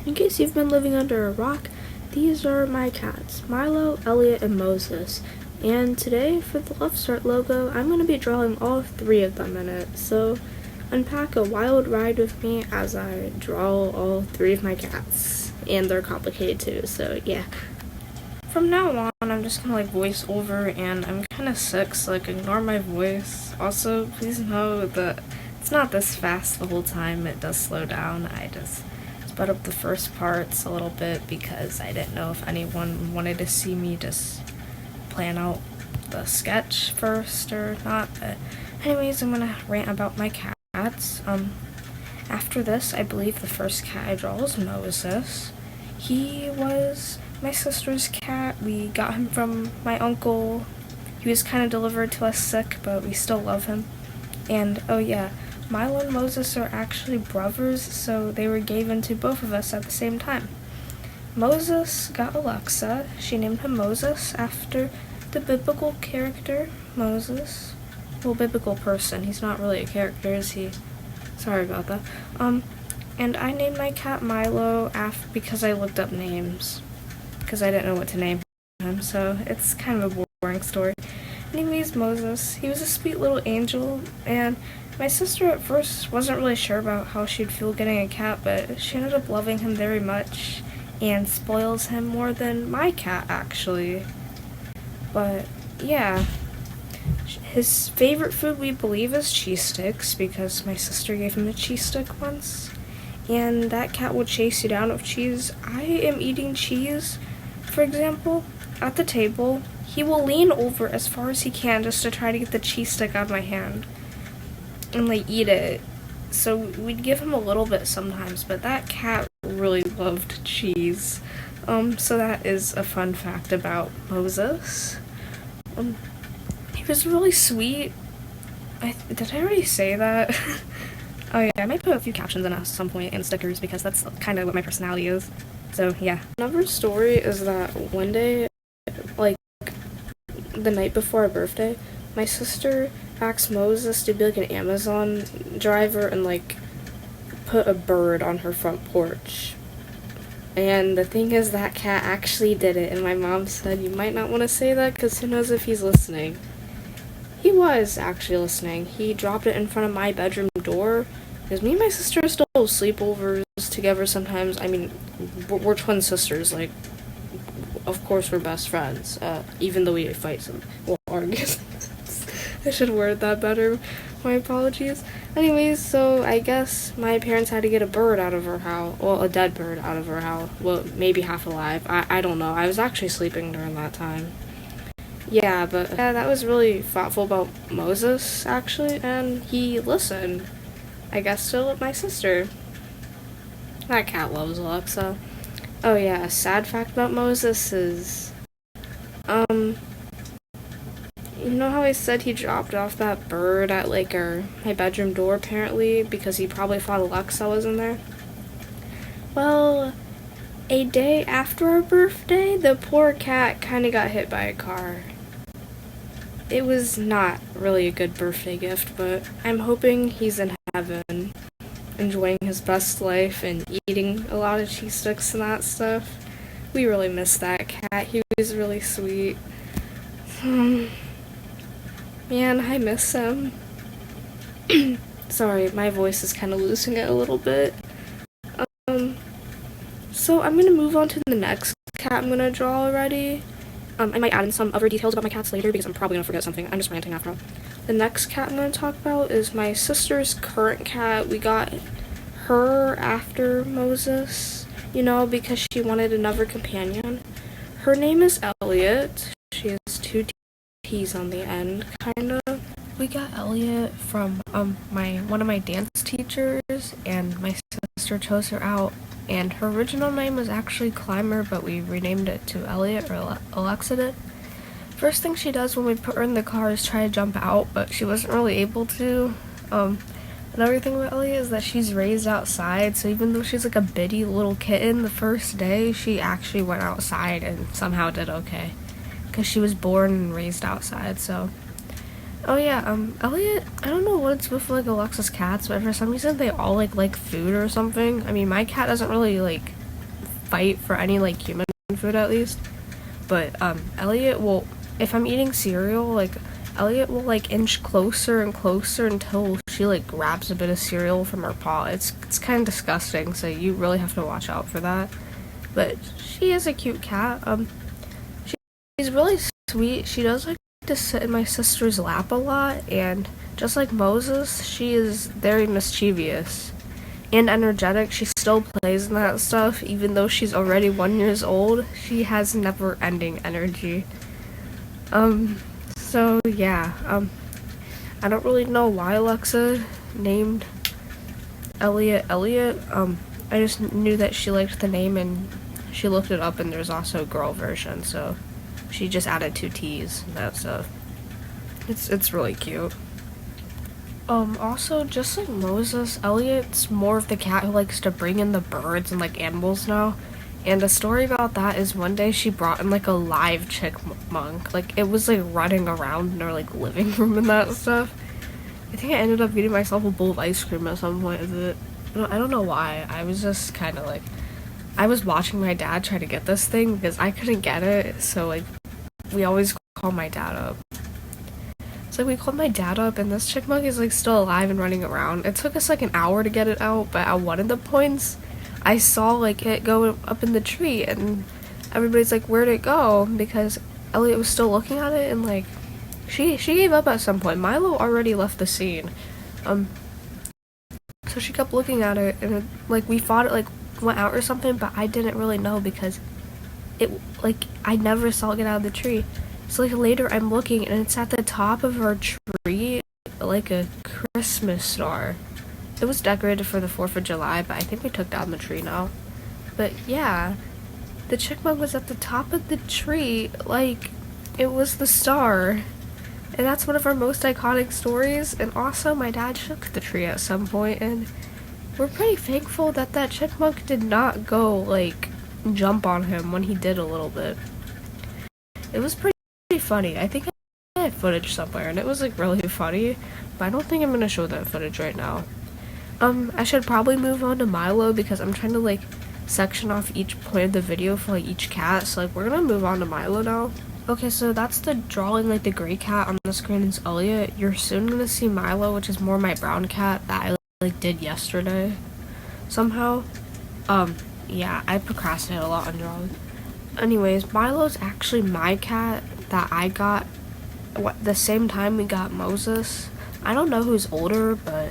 In case you've been living under a rock, these are my cats, Milo, Elliot, and Moses. And today, for the Love Start logo, I'm going to be drawing all three of them in it. So, unpack a wild ride with me as I draw all three of my cats. And they're complicated too, so yeah. From now on, I'm just gonna voice over, and I'm kinda sick, so ignore my voice. Also, please know that it's not this fast the whole time, it does slow down. I just sped up the first parts a little bit because I didn't know if anyone wanted to see me just plan out the sketch first or not. But anyways, I'm gonna rant about my cats. After this, I believe the first cat I draw is Moses. He was my sister's cat. We got him from my uncle. He was kind of delivered to us sick, but we still love him. And oh yeah, Milo and Moses are actually brothers, so they were given to both of us at the same time. Moses got Alexa. She named him Moses after the biblical character Moses. Well, biblical person. He's not really a character, is he? Sorry about that. And I named my cat Milo because I looked up names. Because I didn't know what to name him, so it's kind of a boring story. Anyways, Moses, he was a sweet little angel, and my sister at first wasn't really sure about how she'd feel getting a cat, but she ended up loving him very much and spoils him more than my cat, actually. But yeah, his favorite food, we believe, is cheese sticks, because my sister gave him a cheese stick once. And that cat will chase you down with cheese. I am eating cheese, for example, at the table. He will lean over as far as he can just to try to get the cheese stick out of my hand and eat it. So we'd give him a little bit sometimes, but that cat really loved cheese. So that is a fun fact about Moses. He was really sweet. Did I already say that? Oh yeah, I might put a few captions in at some point and stickers because that's kind of what my personality is. So yeah. Another story is that one day, the night before our birthday, my sister asked Moses to be an Amazon driver and put a bird on her front porch. And the thing is, that cat actually did it, and my mom said, you might not want to say that because who knows if he's listening. He was actually listening. He dropped it in front of my bedroom door, because me and my sister still sleepovers together sometimes. I mean, we're twin sisters, of course we're best friends, even though we fight we'll argue. I should word that better. My apologies. Anyways, so I guess my parents had to get a bird out of our house. Well, a dead bird out of our house. Well, maybe half alive. I don't know. I was actually sleeping during that time. Yeah, but that was really thoughtful about Moses, actually, and he listened. I guess to let my sister. That cat loves Alexa. Oh yeah, a sad fact about Moses is, you know how I said he dropped off that bird at my bedroom door apparently because he probably thought Alexa was in there? Well, a day after our birthday, the poor cat kind of got hit by a car. It was not really a good birthday gift, but I'm hoping he's in heaven, enjoying his best life and eating a lot of cheese sticks and that stuff. We really miss that cat. He was really sweet. Man, I miss him. Sorry, my voice is kind of losing it a little bit. So I'm gonna move on to the next cat I'm gonna draw already. I might add in some other details about my cats later because I'm probably gonna forget something. I'm just ranting after all. The next cat I'm gonna talk about is my sister's current cat. We got her after Moses, because she wanted another companion. Her name is Elliot. She has two T's on the end, kinda. We got Elliot from one of my dance teachers, and my sister chose her out. And her original name was actually Climber, but we renamed it to Elliot, or Alexa did. First thing she does when we put her in the car is try to jump out, but she wasn't really able to. Another thing about Elliot is that she's raised outside, so even though she's a bitty little kitten, the first day she actually went outside and somehow did okay. Because she was born and raised outside, so. Oh yeah, Elliot, I don't know what it's with Alexa's cats, but for some reason they all like food or something. I mean, my cat doesn't really fight for any like human food at least. But Elliot will, if I'm eating cereal, like Elliot will like inch closer and closer until she like grabs a bit of cereal from her paw. It's kind of disgusting, so you really have to watch out for that. But she is a cute cat. She's really sweet. She does like to sit in my sister's lap a lot, and just like Moses, she is very mischievous and energetic. She still plays in that stuff, even though she's already 1 year old. She has never-ending energy. So yeah, I don't really know why Alexa named Elliot Elliot. I just knew that she liked the name, and she looked it up, and there's also a girl version, so she just added 2 T's and that stuff. It's really cute. Also, just like Moses, Elliot's more of the cat who likes to bring in the birds and like animals now. And a story about that is one day she brought in like a live chipmunk. Like it was like running around in our like living room and that stuff. I think I ended up eating myself a bowl of ice cream at some point with it. I don't know why. I was just kind of like, I was watching my dad try to get this thing because I couldn't get it. So like, we always call my dad up. So we called my dad up, and this chipmunk is like still alive and running around. It took us like an hour to get it out, but at one of the points, I saw like it go up in the tree, and everybody's like, "Where'd it go?" Because Elliot was still looking at it, and like, she gave up at some point. Milo already left the scene, so she kept looking at it, and like we thought it like went out or something, but I didn't really know because it like I never saw it get out of the tree. So like later I'm looking, and it's at the top of our tree like a Christmas star. It was decorated for the 4th of July, but I think we took down the tree now. But yeah, the chipmunk was at the top of the tree like it was the star. And that's one of our most iconic stories. And also my dad shook the tree at some point, and we're pretty thankful that that chipmunk did not go like jump on him when he did a little bit. It was pretty funny. I think I have footage somewhere, and it was like really funny, but I don't think I'm gonna show that footage right now. I should probably move on to Milo because I'm trying to like section off each point of the video for like each cat. So like we're gonna move on to Milo now. Okay, so that's the drawing like the gray cat on the screen is Elliot. You're soon gonna see Milo, which is more my brown cat that I like did yesterday somehow. Yeah, I procrastinate a lot on drawing. Anyways, Milo's actually my cat that I got the same time we got Moses. I don't know who's older, but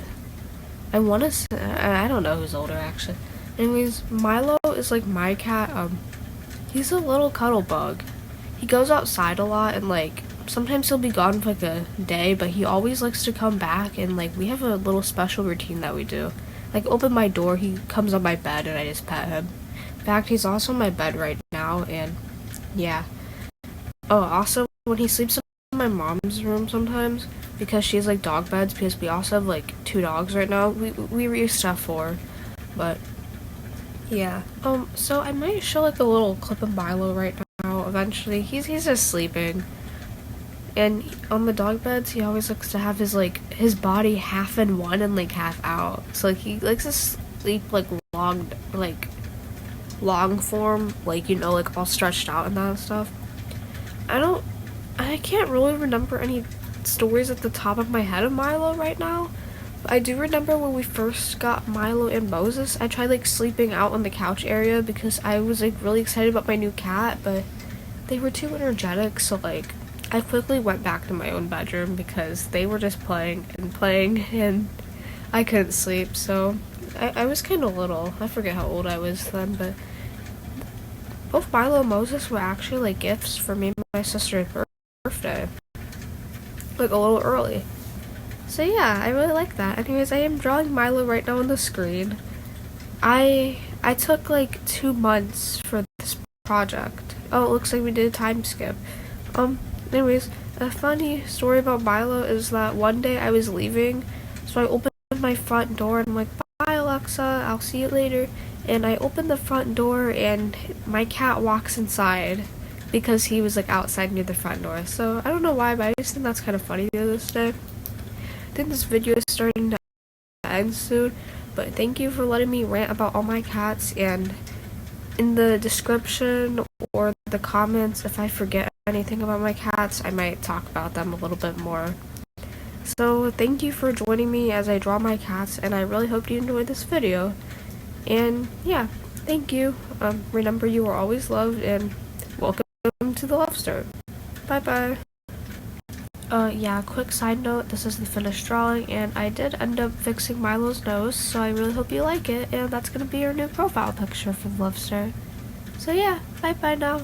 I want to say, I don't know who's older actually. Anyways, Milo is like my cat. He's a little cuddle bug. He goes outside a lot, and like sometimes he'll be gone for like a day, but he always likes to come back, and like we have a little special routine that we do. Like open my door, he comes on my bed, and I just pet him. In fact, he's also on my bed right now, and yeah. Oh, also when he sleeps in my mom's room sometimes, because she has like dog beds, because we also have like 2 dogs right now. We used to have 4, but yeah. So I might show like a little clip of Milo right now. Eventually, he's just sleeping, and on the dog beds, he always likes to have his body half in one and like half out. So like he likes to sleep like long form, like you know, like all stretched out and that stuff. I can't really remember any stories at the top of my head of Milo right now. But I do remember when we first got Milo and Moses, I tried like sleeping out on the couch area because I was like really excited about my new cat, but they were too energetic, so like I quickly went back to my own bedroom because they were just playing, and I couldn't sleep. So I was kind of little. I forget how old I was then, but both Milo and Moses were actually like gifts for me and my sister's birthday, like a little early. So yeah, I really like that. Anyways, I am drawing Milo right now on the screen. I took like 2 months for this project. Oh, it looks like we did a time skip. Anyways, a funny story about Milo is that one day I was leaving, so I opened my front door and I'm like, "Bye Alexa, I'll see you later." And I opened the front door and my cat walks inside because he was like outside near the front door. So I don't know why, but I just think that's kind of funny this day. I think this video is starting to end soon, but thank you for letting me rant about all my cats, and in the description or the comments, if I forget anything about my cats, I might talk about them a little bit more. So thank you for joining me as I draw my cats, and I really hope you enjoyed this video. And yeah, thank you. Remember, you are always loved, and welcome to the Love Start. Bye bye. Yeah, quick side note, this is the finished drawing, and I did end up fixing Milo's nose, so I really hope you like it, and that's gonna be your new profile picture for the Love Start. So yeah, bye bye now.